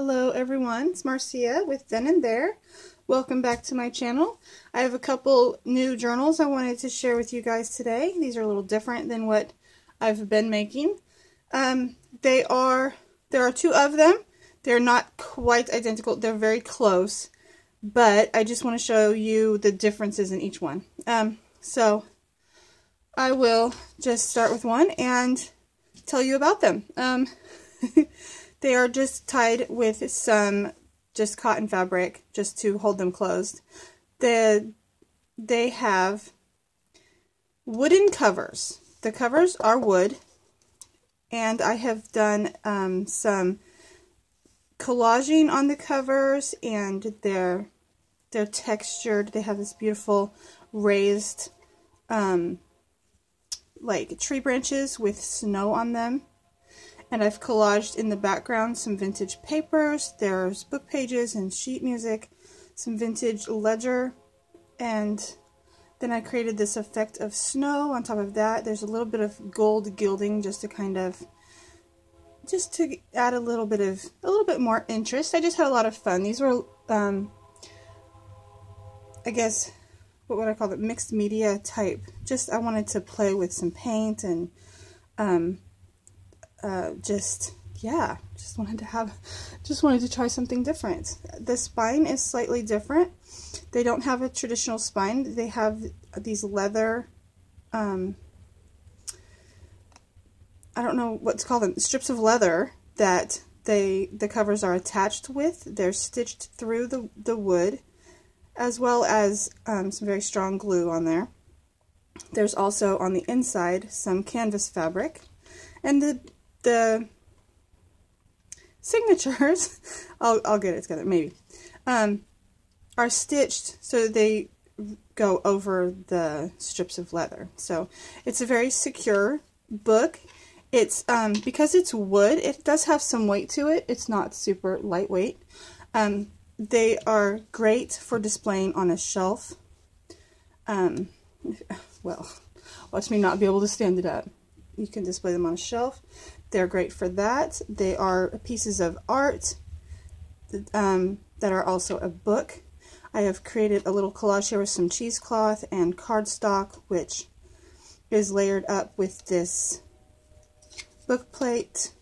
Hello everyone, it's Marcia with Then and There. Welcome back to my channel. I have a couple new journals I wanted to share with you guys today. These are a little different than what I've been making. There are two of them. They're not quite identical, they're very close, but I just want to show you the differences in each one. So I will just start with one and tell you about them. They are just tied with some just cotton fabric just to hold them closed. They have wooden covers. The covers are wood, and I have done some collaging on the covers, and they're textured. They have this beautiful raised like tree branches with snow on them. And I've collaged in the background some vintage papers. There's book pages and sheet music, some vintage ledger, and then I created this effect of snow on top of that. There's a little bit of gold gilding just to add a little bit more interest. I just had a lot of fun. These were I guess what would I call it, mixed media type. I wanted to play with some paint and just wanted to try something different. The spine is slightly different. They don't have a traditional spine. They have these leather, I don't know what to call them, strips of leather that the covers are attached with. They're stitched through the wood, as well as some very strong glue on there. There's also on the inside some canvas fabric, and the signatures, I'll get it together, maybe, are stitched so they go over the strips of leather. So it's a very secure book. It's, because it's wood, it does have some weight to it. It's not super lightweight. They are great for displaying on a shelf. Well, watch me not be able to stand it up. You can display them on a shelf. They're great for that. They are pieces of art that are also a book. I have created a little collage here with some cheesecloth and cardstock, which is layered up with this book plate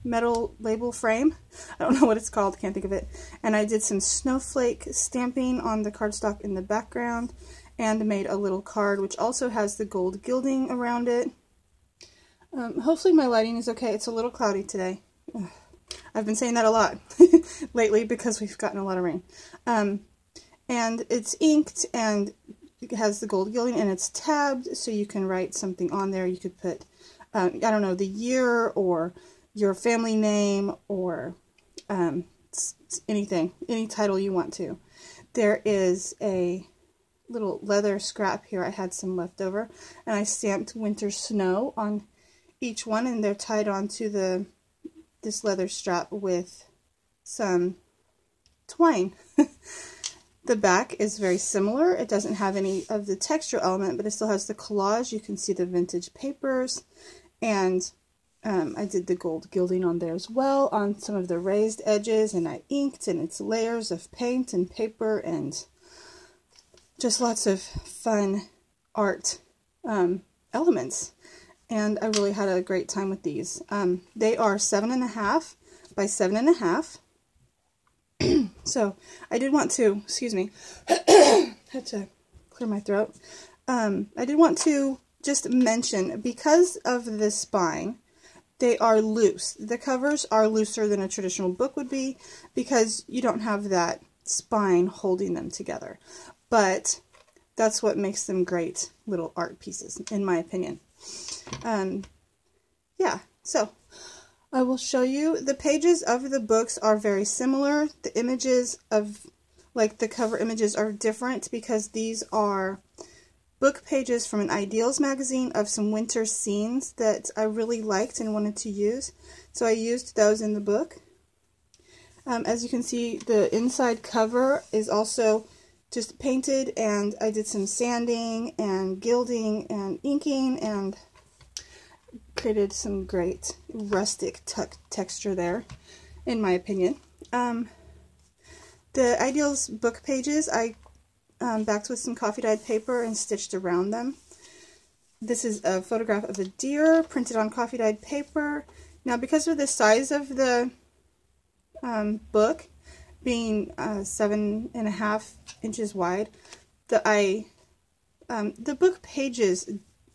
metal label frame. I don't know what it's called, can't think of it. And I did some snowflake stamping on the cardstock in the background, and made a little card which also has the gold gilding around it. Hopefully my lighting is okay. It's a little cloudy today. I've been saying that a lot lately because we've gotten a lot of rain. And it's inked, and it has the gold gilding, and it's tabbed, so you can write something on there. You could put, I don't know, the year, or your family name, or anything, any title you want to. There is a little leather scrap here. I had some left over, and I stamped winter snow on each one, and they're tied onto this leather strap with some twine. The back is very similar. It doesn't have any of the texture element, but it still has the collage. You can see the vintage papers, and I did the gold gilding on there as well, on some of the raised edges, and I inked, and it's layers of paint and paper and just lots of fun art elements. And I really had a great time with these. They are 7.5 by 7.5. So I did want to, excuse me, had to clear my throat. I did want to just mention, because of the spine, they are loose. The covers are looser than a traditional book would be, because you don't have that spine holding them together. But that's what makes them great little art pieces, in my opinion. Yeah, so I will show you. The pages of the books are very similar. The images of, like, the cover images are different, because these are book pages from an Ideals magazine of some winter scenes that I really liked and wanted to use. So I used those in the book. As you can see, the inside cover is also just painted, and I did some sanding and gilding and inking and created some great rustic texture there, in my opinion. The Ideals book pages I backed with some coffee dyed paper and stitched around them. This is a photograph of a deer printed on coffee dyed paper. Now, because of the size of the book being 7.5 inches wide, the book pages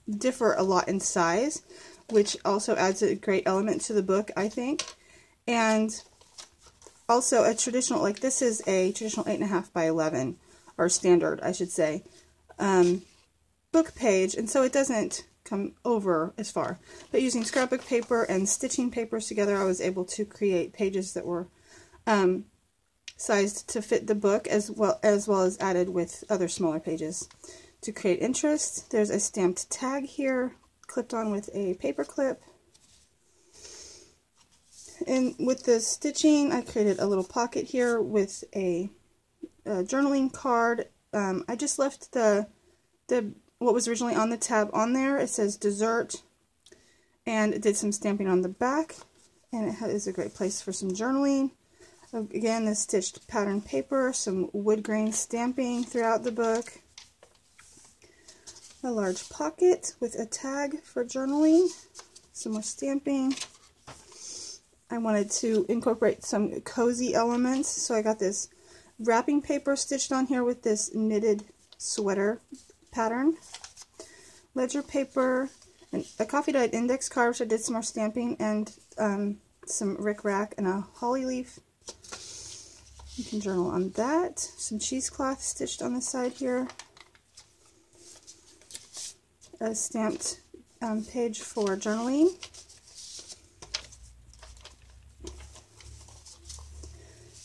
differ a lot in size, which also adds a great element to the book, I think. And also a traditional, like this is a traditional 8.5 by 11, or standard, I should say, book page, and so it doesn't come over as far. But using scrapbook paper and stitching papers together, I was able to create pages that were sized to fit the book, as well as added with other smaller pages to create interest. There's a stamped tag here, clipped on with a paper clip. And with the stitching, I created a little pocket here with a journaling card. I just left the what was originally on the tab on there. It says dessert, and it did some stamping on the back, and it is a great place for some journaling. Again, the stitched pattern paper, some wood grain stamping throughout the book, a large pocket with a tag for journaling, some more stamping. I wanted to incorporate some cozy elements, so I got this wrapping paper stitched on here with this knitted sweater pattern, ledger paper, and a coffee dyed index card, which I did some more stamping, and some rickrack and a holly leaf. You can journal on that. Some cheesecloth stitched on the side here. A stamped page for journaling.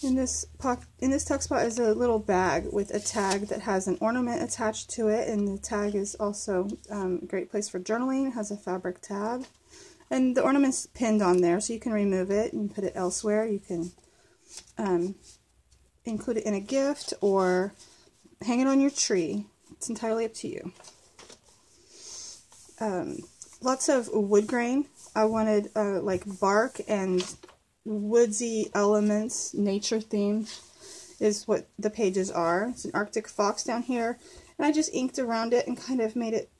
In this tuck spot is a little bag with a tag that has an ornament attached to it, and the tag is also a great place for journaling. It has a fabric tab, and the ornament's pinned on there, so you can remove it and put it elsewhere. You can include it in a gift or hang it on your tree. It's entirely up to you. Lots of wood grain. I wanted like bark and woodsy elements, nature themes is what the pages are. It's an Arctic fox down here, and I just inked around it and kind of made it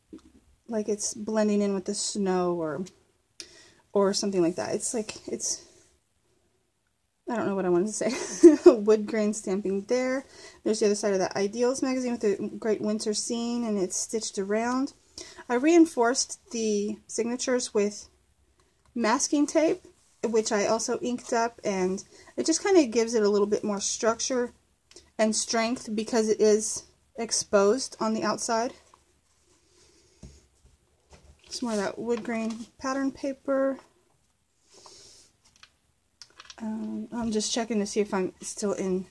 like it's blending in with the snow or something like that. It's like, I don't know what I wanted to say. Wood grain stamping there. There's the other side of that Ideals magazine with the great winter scene, and it's stitched around. I reinforced the signatures with masking tape, which I also inked up, and it just kind of gives it a little bit more structure and strength because it is exposed on the outside. Some more of that wood grain pattern paper. I'm just checking to see if I'm still in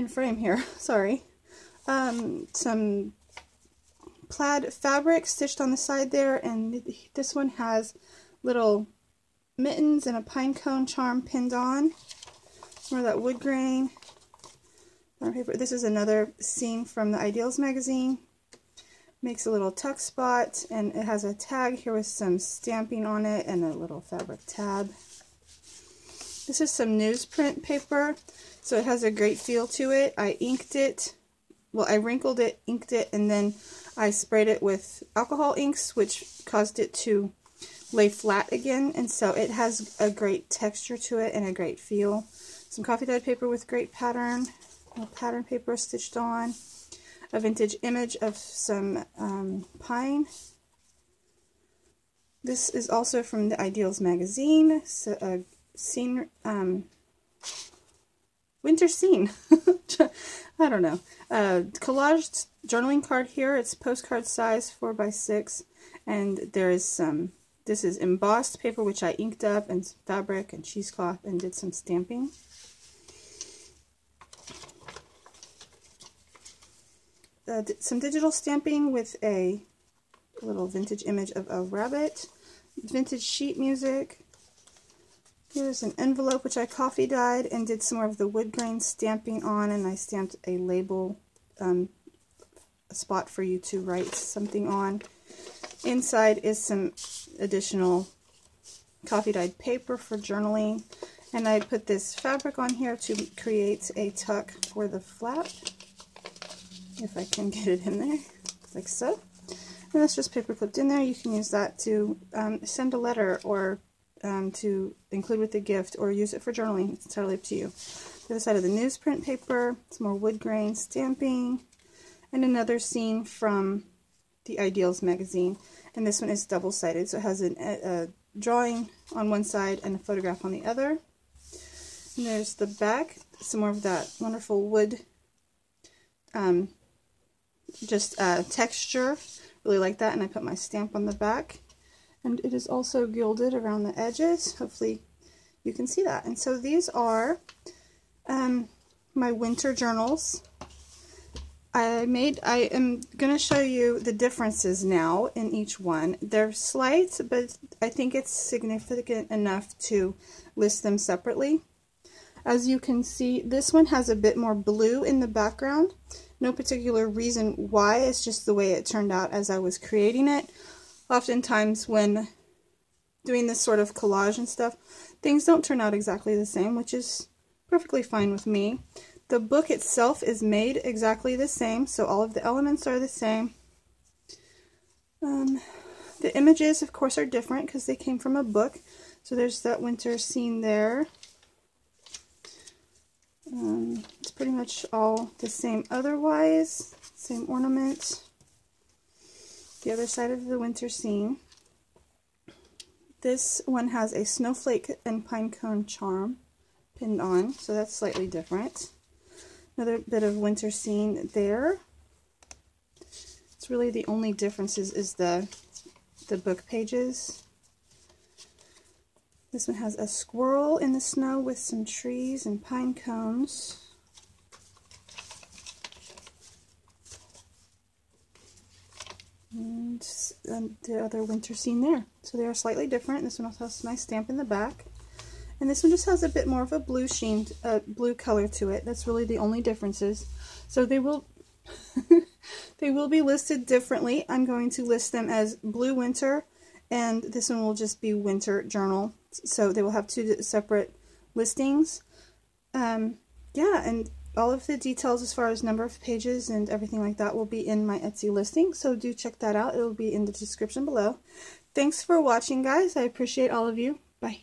frame here. Sorry. Some plaid fabric stitched on the side there, and this one has little mittens and a pine cone charm pinned on. Some more of that wood grain paper. This is another scene from the Ideals magazine. Makes a little tuck spot, and it has a tag here with some stamping on it and a little fabric tab. This is some newsprint paper, so it has a great feel to it. I inked it, well, I wrinkled it, inked it, and then I sprayed it with alcohol inks, which caused it to lay flat again, and so it has a great texture to it and a great feel. Some coffee dyed paper with great pattern, pattern paper stitched on, a vintage image of some pine. This is also from the Ideals magazine, so a scene, winter scene. I don't know. Collaged journaling card here. It's postcard size 4x6, and there is some. This is embossed paper, which I inked up, and some fabric and cheesecloth, and did some stamping. Some digital stamping with a little vintage image of a rabbit. Vintage sheet music. Here's an envelope which I coffee dyed and did some more of the wood grain stamping on, and I stamped a label, a spot for you to write something on. Inside is some additional coffee dyed paper for journaling, and I put this fabric on here to create a tuck for the flap, if I can get it in there, like so. And that's just paper clipped in there. You can use that to send a letter, or to include with a gift, or use it for journaling. It's entirely up to you. The other side of the newsprint paper, some more wood grain stamping, and another scene from the Ideals magazine. And this one is double-sided, so it has a drawing on one side and a photograph on the other. And there's the back, some more of that wonderful wood texture. Really like that, and I put my stamp on the back. And it is also gilded around the edges. Hopefully you can see that. And so these are my winter journals. I am going to show you the differences now in each one. They're slight, but I think it's significant enough to list them separately. As you can see, this one has a bit more blue in the background. No particular reason why, it's just the way it turned out as I was creating it. Oftentimes when doing this sort of collage and stuff, things don't turn out exactly the same, which is perfectly fine with me. The book itself is made exactly the same, so all of the elements are the same. The images, of course, are different because they came from a book. So there's that winter scene there. It's pretty much all the same otherwise. Same ornament. The other side of the winter scene. This one has a snowflake and pine cone charm pinned on, so that's slightly different. Another bit of winter scene there. It's really the only differences is the book pages. This one has a squirrel in the snow with some trees and pine cones. And the other winter scene there. So they are slightly different. This one also has my stamp in the back. And this one just has a bit more of a blue sheen, blue color to it. That's really the only differences. So they will they will be listed differently. I'm going to list them as Blue Winter, and this one will just be Winter Journal. So they will have two separate listings. Yeah, and all of the details as far as number of pages and everything like that will be in my Etsy listing. So do check that out. It will be in the description below. Thanks for watching, guys. I appreciate all of you. Bye.